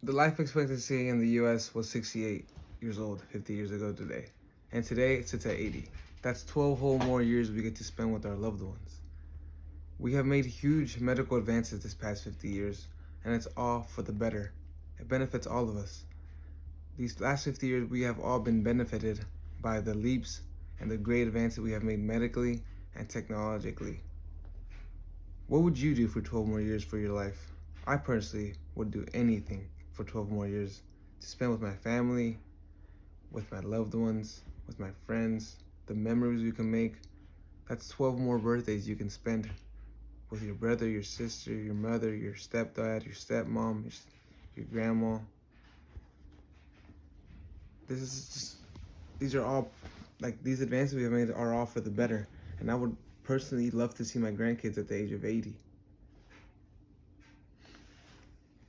The life expectancy in the US was 68 years old 50 years ago today. And today it sits at 80. That's 12 whole more years we get to spend with our loved ones. We have made huge medical advances this past 50 years, and it's all for the better. It benefits all of us. These last 50 years, we have all been benefited by the leaps and the great advances we have made medically and technologically. What would you do for 12 more years for your life? I personally would do anything for 12 more years to spend with my family, with my loved ones, with my friends, the memories we can make. That's 12 more birthdays you can spend with your brother, your sister, your mother, your stepdad, your stepmom, your grandma. This is just, these are all, like, these advances we have made are all for the better. And I would personally love to see my grandkids at the age of 80.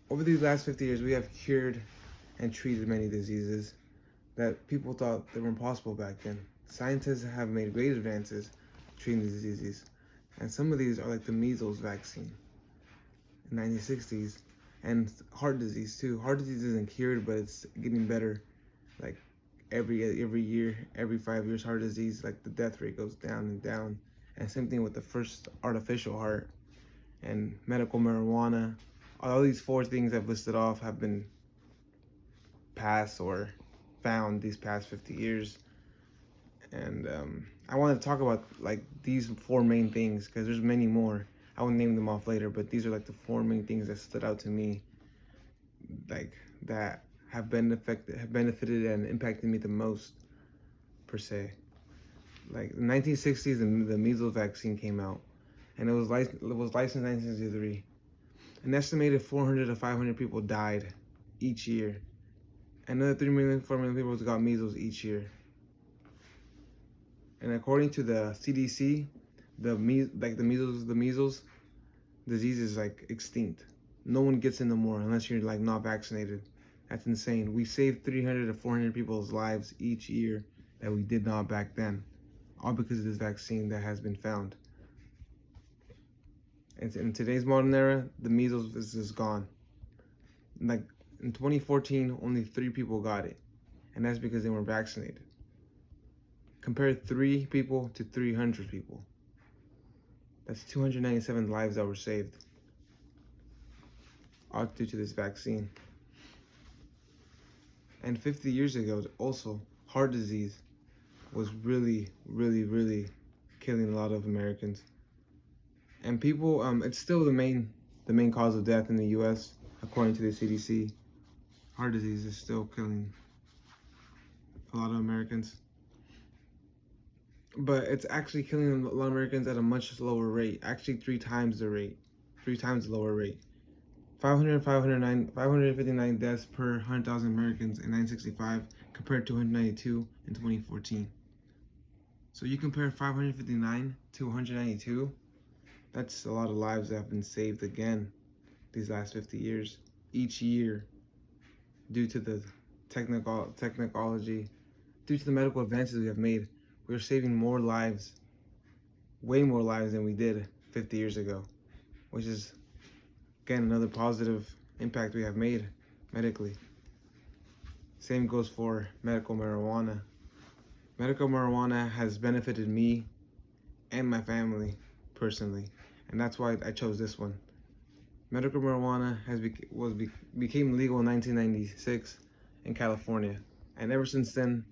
Over these last 50 years, we have cured and treated many diseases that people thought they were impossible back then. Scientists have made great advances treating these diseases. And some of these are like the measles vaccine in the 1960s, and heart disease too. Heart disease isn't cured, but it's getting better. Like every year, every 5 years, heart disease, like the death rate goes down and down. And same thing with the first artificial heart and medical marijuana. All these four things I've listed off have been passed or found these past 50 years. And I want to talk about like these four main things because there's many more. I will name them off later, but these are like the four main things that stood out to me, like that have benefited and impacted me the most, per se. Like the 1960s, the measles vaccine came out, and it was licensed in 1963. An estimated 400 to 500 people died each year. Another 3 million, 4 million people got measles each year. And according to the CDC, the measles disease is like extinct. No one gets it no more unless you're like not vaccinated. That's insane. We saved 300 to 400 people's lives each year that we did not back then, all because of this vaccine that has been found. And in today's modern era, the measles is just gone. Like in 2014, only 3 people got it, and that's because they weren't vaccinated. Compare 3 people to 300 people. That's 297 lives that were saved, all due to this vaccine. And 50 years ago, also, heart disease was really, really, really killing a lot of Americans. And people, it's still the main cause of death in the U.S. according to the CDC. Heart disease is still killing a lot of Americans. But it's actually killing a lot of Americans at a much lower rate. Actually, 3 times the rate. 3 times the lower rate. 559 deaths per 100,000 Americans in 1965 compared to 192 in 2014. So you compare 559 to 192, that's a lot of lives that have been saved again these last 50 years. Each year, due to the technology, due to the medical advances we have made, we're saving more lives, way more lives than we did 50 years ago, which is, again, another positive impact we have made medically. Same goes for medical marijuana. Medical marijuana has benefited me and my family personally, and that's why I chose this one. Medical marijuana became legal in 1996 in California, and ever since then,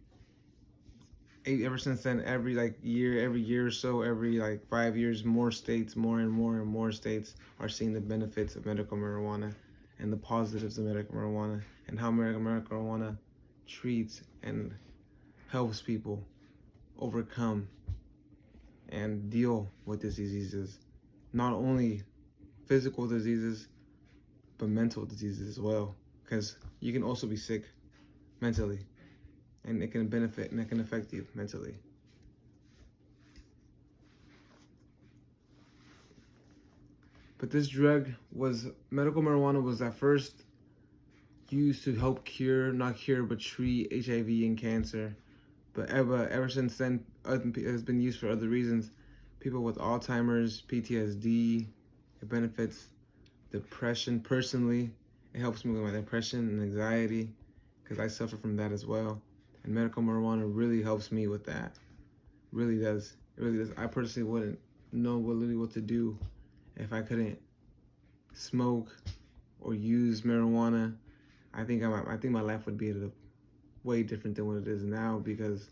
every year or so, every like 5 years, more states, more and more states are seeing the benefits of medical marijuana and the positives of medical marijuana and how medical marijuana treats and helps people overcome and deal with these diseases. Not only physical diseases, but mental diseases as well. Because you can also be sick mentally, and it can benefit and it can affect you mentally. But this medical marijuana was at first used to help cure, not cure, but treat HIV and cancer. But ever since then, it has been used for other reasons. People with Alzheimer's, PTSD, it benefits depression personally. It helps me with my depression and anxiety because I suffer from that as well. And medical marijuana really helps me with that. Really does. It really does. I personally wouldn't know really what to do if I couldn't smoke or use marijuana. I think my life would be way different than what it is now, because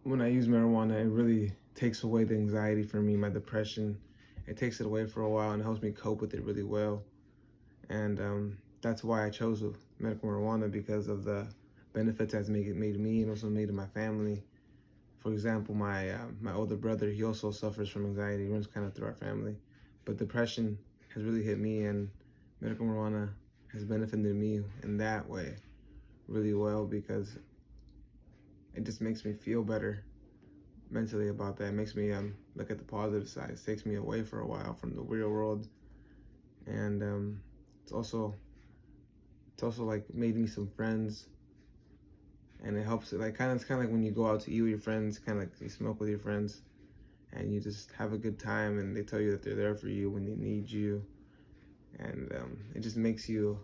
when I use marijuana, it really takes away the anxiety for me, my depression. It takes it away for a while and helps me cope with it really well. And that's why I chose medical marijuana, because of the benefits that's made me and also made to my family. For example, my older brother, he also suffers from anxiety. It runs kind of through our family, but depression has really hit me, and medical marijuana has benefited me in that way really well, because it just makes me feel better mentally about that. It makes me look at the positive side. It takes me away for a while from the real world, and it's also like made me some friends, and it helps it like it's kind of like when you go out to eat with your friends, kind of like you smoke with your friends, and you just have a good time, and they tell you that they're there for you when they need you, and it just makes you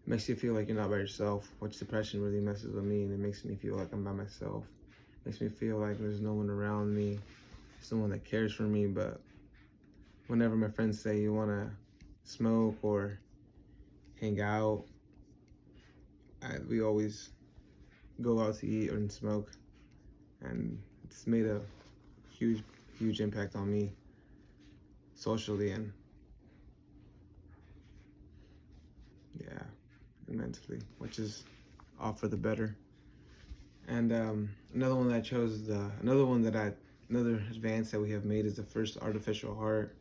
feel like you're not by yourself, which depression really messes with me, and it makes me feel like I'm by myself. It makes me feel like there's no one around me, someone that cares for me. But whenever my friends say you want to smoke or hang out, we always go out to eat and smoke, and it's made a huge, huge impact on me socially and yeah, and mentally, which is all for the better. And another one that I chose is another advance that we have made is the first artificial heart.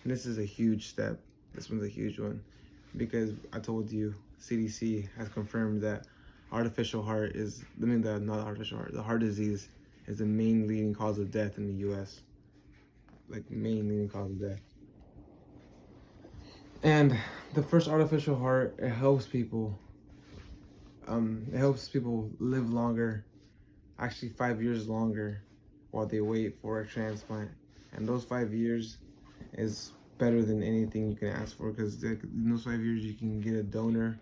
And this is a huge step. This one's a huge one, because I told you CDC has confirmed that the heart disease is the main leading cause of death in the U.S. Like main leading cause of death. And the first artificial heart, it helps people. It helps people live longer, actually 5 years longer, while they wait for a transplant. And those 5 years is better than anything you can ask for, because in those 5 years you can get a donor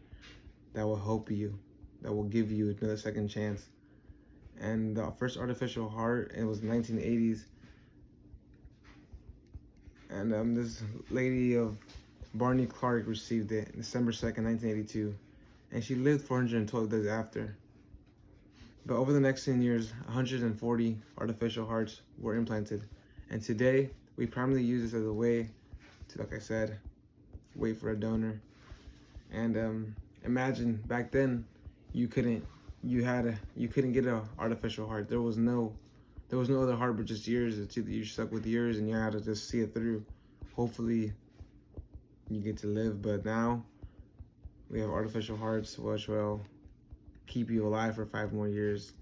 that will help you, that will give you another second chance. And the first artificial heart, it was 1980s, and this lady of Barney Clark received it December 2nd, 1982, and she lived 412 days after. But over the next 10 years, 140 artificial hearts were implanted, and today we primarily use this as a way to, like I said, wait for a donor. And imagine back then, you couldn't get an artificial heart. There was no other heart but just yours. You're stuck with yours, and you had to just see it through. Hopefully, you get to live. But now we have artificial hearts, which will keep you alive for 5 more years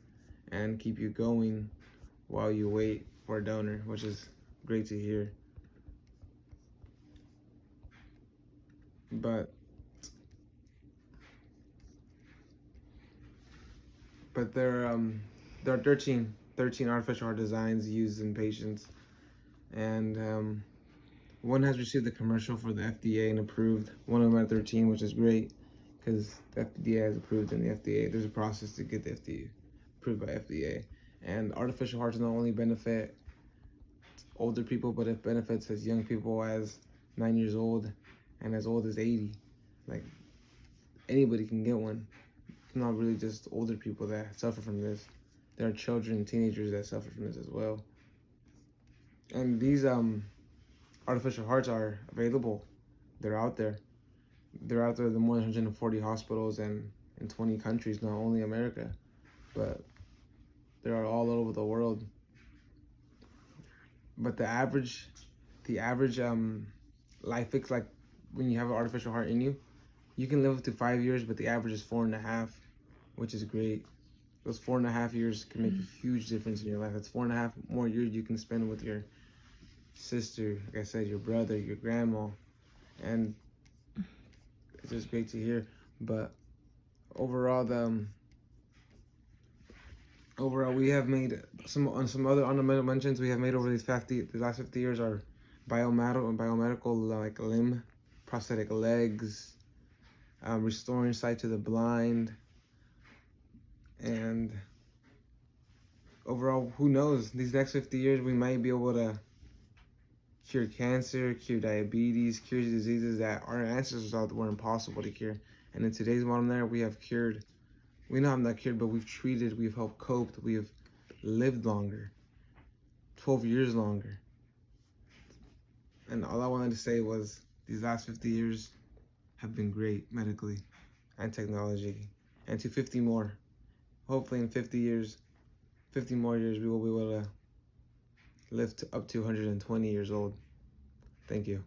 and keep you going while you wait for a donor, which is great to hear. But there are 13 artificial heart designs used in patients, and one has received a commercial for the FDA and approved. One of them at 13, which is great, because the FDA has approved, and the FDA, there's a process to get the FDA approved by FDA. And artificial hearts not only benefit older people, but it benefits as young people as 9 years old and as old as 80. Like, anybody can get one. It's not really just older people that suffer from this. There are children and teenagers that suffer from this as well. And these artificial hearts are available. They're out there. They're out there in more than 140 hospitals and in 20 countries, not only America, but they're all over the world. But the average life fix, like when you have an artificial heart in you, you can live up to 5 years, but the average is 4.5, which is great. Those 4.5 years can make a huge difference in your life. That's 4.5 more years you can spend with your sister, like I said, your brother, your grandma, and it's just great to hear. But overall, we have made some other honorable mentions we have made over the last 50 years are biomedical like limb prosthetic legs, restoring sight to the blind, and overall, who knows? These next 50 years, we might be able to cure cancer, cure diabetes, cure diseases that our ancestors thought were impossible to cure. And in today's modern era, we have cured. We know I'm not cured, but we've treated, we've helped cope, we've lived longer, 12 years longer. And all I wanted to say was these last 50 years have been great medically and technology. And to 50 more. Hopefully in 50 years, 50 more years, we will be able to live to up to 120 years old. Thank you.